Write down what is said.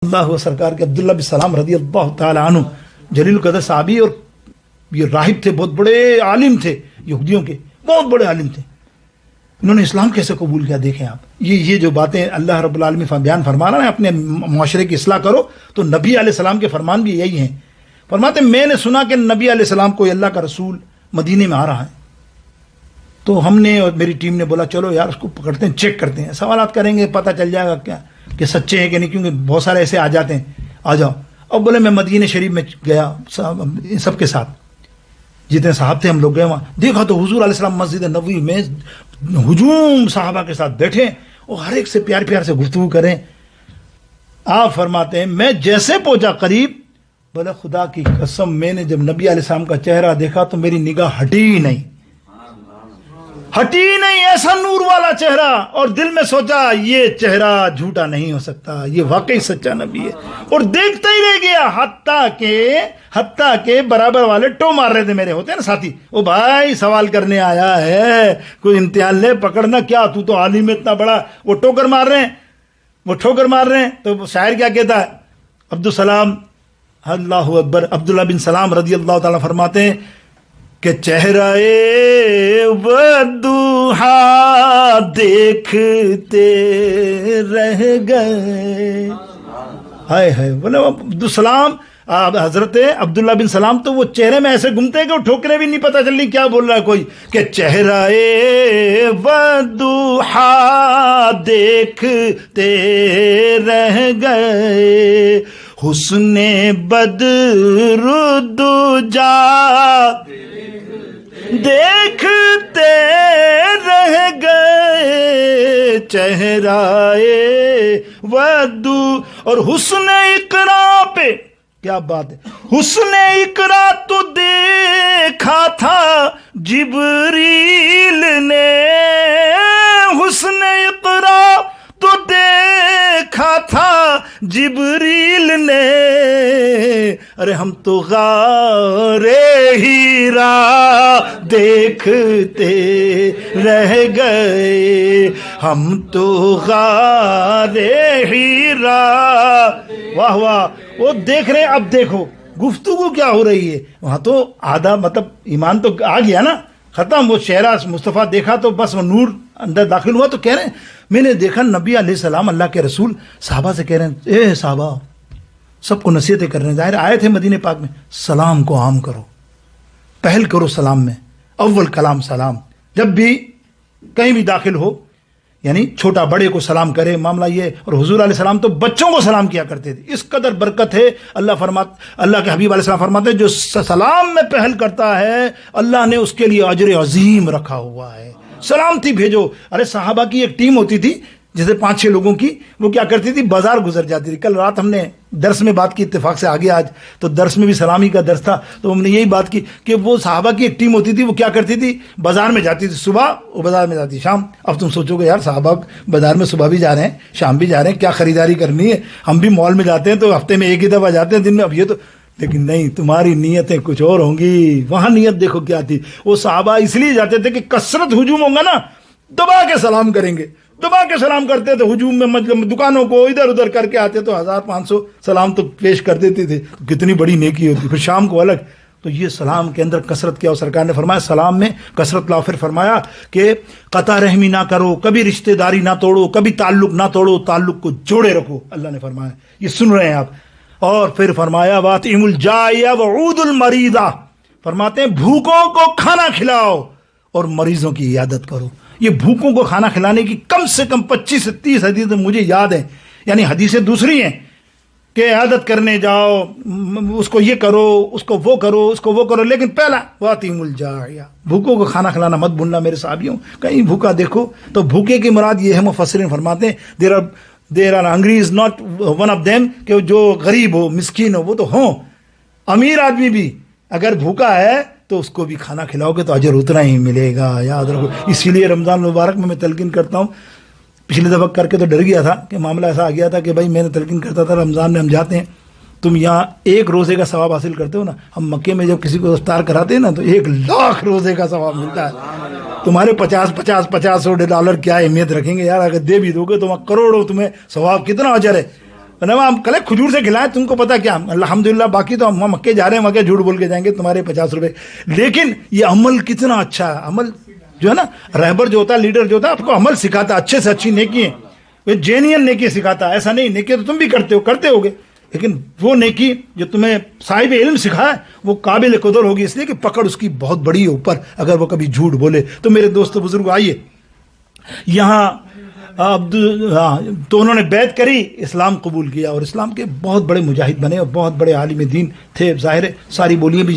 اللہ سرکار کے عبداللہ بن سلام رضی اللہ تعالی عنہ جلیل القدر صحابی اور یہ راہب تھے، بہت بڑے عالم تھے، یہودیوں کے بہت بڑے عالم تھے. انہوں نے اسلام کیسے قبول کیا؟ دیکھیں آپ، یہ جو باتیں اللہ رب العالمین بیان فرما رہا ہے، اپنے معاشرے کی اصلاح کرو، تو نبی علیہ السلام کے فرمان بھی یہی ہیں. فرماتے میں نے سنا کہ نبی علیہ السلام کوئی اللہ کا رسول مدینے میں آ رہا ہے، تو ہم نے اور میری ٹیم نے بولا چلو یار اس کو پکڑتے ہیں، چیک کرتے ہیں، سوالات کریں گے، پتہ چل جائے گا کیا کہ سچے ہیں کہ نہیں، کیونکہ بہت سارے ایسے آ جاتے ہیں. آ جاؤ. اب بولے میں مدینہ شریف میں گیا سب کے ساتھ، جتنے صاحب تھے ہم لوگ گئے وہاں، دیکھا تو حضور علیہ السلام مسجد نبوی میں ہجوم صحابہ کے ساتھ بیٹھے اور ہر ایک سے پیار پیار سے گفتگو کریں. آپ فرماتے ہیں میں جیسے پہنچا قریب، بولے خدا کی قسم میں نے جب نبی علیہ السلام کا چہرہ دیکھا تو میری نگاہ ہٹی نہیں، ایسا نور والا چہرہ، اور دل میں سوچا یہ چہرہ جھوٹا نہیں ہو سکتا، یہ واقعی سچا نبی ہے. اور دیکھتا ہی رہ گیا، حتیٰ کہ برابر والے ٹو مار رہے تھے، میرے ہوتے ہیں نا ساتھی، وہ بھائی سوال کرنے آیا ہے، کوئی امتحان لے، پکڑنا کیا، تو عالم اتنا بڑا، وہ ٹھوکر مار رہے ہیں. تو شاعر کیا کہتا ہے، عبدالسلام اللہ اکبر، عبداللہ بن سلام رضی اللہ تعالیٰ فرماتے ہیں کہ چہرہ وضحا دیکھتے رہ گئے. ہائے ہائے، بولے عبدالسلام، حضرت عبداللہ بن سلام تو وہ چہرے میں ایسے گھومتے کہ وہ ٹھوکرے بھی نہیں پتہ چل رہی کیا بول رہا ہے کوئی، کہ چہرہ وضحا دیکھتے رہ گئے، حسن بدر دجا دیکھتے رہ گئے، چہرہ ودو. اور حسن اقرا پہ کیا بات ہے، حسن اقرا تو دیکھا تھا جبریل نے، حسن اقرا تو دیکھا تھا جبریل نے، ارے ہم تو غار ہیرا دیکھتے رہ گئے، ہم تو غار ہیرا. واہ واہ، وہ دیکھ رہے. اب دیکھو گفتگو کیا ہو رہی ہے وہاں، تو آدھا مطلب ایمان تو آ گیا نا، ختم. وہ چہرہ مصطفیٰ دیکھا تو بس وہ نور اندر داخل ہوا. تو کہہ رہے ہیں میں نے دیکھا نبی علیہ السلام اللہ کے رسول صحابہ سے کہہ رہے ہیں، اے صحابہ، سب کو نصیحتیں کر رہے ہیں. ظاہر آئے تھے مدینہ پاک میں، سلام کو عام کرو، پہل کرو سلام میں، اول کلام سلام. جب بھی کہیں بھی داخل ہو، یعنی چھوٹا بڑے کو سلام کرے، معاملہ یہ. اور حضور علیہ السلام تو بچوں کو سلام کیا کرتے تھے، اس قدر برکت ہے. اللہ کے حبیب علیہ السلام فرماتے ہیں جو سلام میں پہل کرتا ہے اللہ نے اس کے لیے اجر عظیم رکھا ہوا ہے. سلامتی بھیجو. ارے صحابہ کی ایک ٹیم ہوتی تھی جیسے 5-6 لوگوں کی، وہ کیا کرتی تھی، بازار گزر جاتی تھی. کل رات ہم نے درس میں بات کی، اتفاق سے آگے آج تو درس میں بھی سلامی کا درس تھا، تو ہم نے یہی بات کی کہ وہ صحابہ کی ایک ٹیم ہوتی تھی، وہ کیا کرتی تھی، بازار میں جاتی تھی صبح، وہ بازار میں جاتی شام. اب تم سوچو گے یار صحابہ بازار میں صبح بھی جا رہے ہیں شام بھی جا رہے ہیں، کیا خریداری کرنی ہے. ہم بھی مال میں جاتے ہیں تو ہفتے میں ایک ہی دفعہ جاتے ہیں دن میں. اب یہ تو، لیکن نہیں، تمہاری نیتیں کچھ اور ہوں گی. وہاں نیت دیکھو کیا تھی. وہ صحابہ اس لیے جاتے تھے کہ کثرت ہجوم ہوگا نا، دبا کے سلام کریں گے، دبا کے سلام کرتے تھے. ہجوم میں مطلب دکانوں کو ادھر ادھر کر کے آتے تو 1500 سلام تو پیش کر دیتے تھے. کتنی بڑی نیکی ہوتی. پھر شام کو الگ. تو یہ سلام کے اندر کثرت کیا، اور سرکار نے فرمایا سلام میں کثرت لاؤ. پھر فرمایا کہ قطع رحمی نہ کرو، کبھی رشتہ داری نہ توڑو، کبھی تعلق نہ توڑو، تعلق کو جوڑے رکھو. اللہ نے فرمایا، یہ سن رہے ہیں آپ. اور پھر فرمایا واطعموا الجائع وعودوا المریضہ، فرماتے ہیں بھوکوں کو کھانا کھلاؤ اور مریضوں کی عیادت کرو. یہ بھوکوں کو کھانا کھلانے کی کم سے کم 25 سے 30 حدیثیں مجھے یاد ہیں، یعنی حدیثیں دوسری ہیں کہ عیادت کرنے جاؤ، اس کو یہ کرو، اس کو وہ کرو، اس کو وہ کرو. لیکن پہلا واطعموا الجائع، بھوکوں کو کھانا کھلانا مت بھولنا میرے صحابیوں. کہیں بھوکا دیکھو تو بھوکے کی مراد یہ ہے، مفسرین فرماتے ہیں there are hungry is not one of them, کہ جو غریب ہو مسکین ہو وہ تو ہوں، امیر آدمی بھی اگر بھوکا ہے تو اس کو بھی کھانا کھلاؤ گے تو اجر اتنا ہی ملے گا، یاد رکھو. اسی لیے رمضان مبارک میں تلقین کرتا ہوں. پچھلی دفعہ کر کے تو ڈر گیا تھا کہ معاملہ ایسا آ گیا تھا کہ بھائی میں نے تلقین کرتا تھا رمضان میں ہم جاتے ہیں تم یہاں 1 روزے کا ثواب حاصل کرتے ہو نا، ہم مکے میں جب کسی کو افطار کراتے ہیں نا تو 1,00,000 روزے کا ثواب ملتا ہے. تمہارے 50 $100 کیا اہمیت رکھیں گے یار، اگر دے بھی دو گے تو وہاں کروڑوں تمہیں ثواب، کتنا اجر ہے. ہم کل کھجور سے کھلائیں تم کو پتا کیا الحمدللہ، باقی تو ہم مکے جا رہے ہیں، مکے جھوٹ بول کے جائیں گے تمہارے 50 روپے. لیکن یہ عمل کتنا اچھا ہے. عمل جو ہے نا، رہبر جو ہوتا ہے، لیڈر جو ہوتا ہے، آپ کو عمل سکھاتا ہے، اچھے سے اچھی نیکی ہے، جینین نیکی سکھاتا ہے. ایسا نہیں، نیکی تو تم بھی کرتے ہوگے، لیکن وہ نیکی جو تمہیں صاحب علم سکھائے وہ قابل قدر ہوگی، اس لیے کہ پکڑ اس کی بہت بڑی ہے اوپر اگر وہ کبھی جھوٹ بولے. تو میرے دوست بزرگ آئیے یہاں تو انہوں نے بیعت کری، اسلام قبول کیا، اور اسلام کے بہت بڑے مجاہد بنے اور بہت بڑے عالم دین تھے. ظاہر ہے ساری بولیاں بھی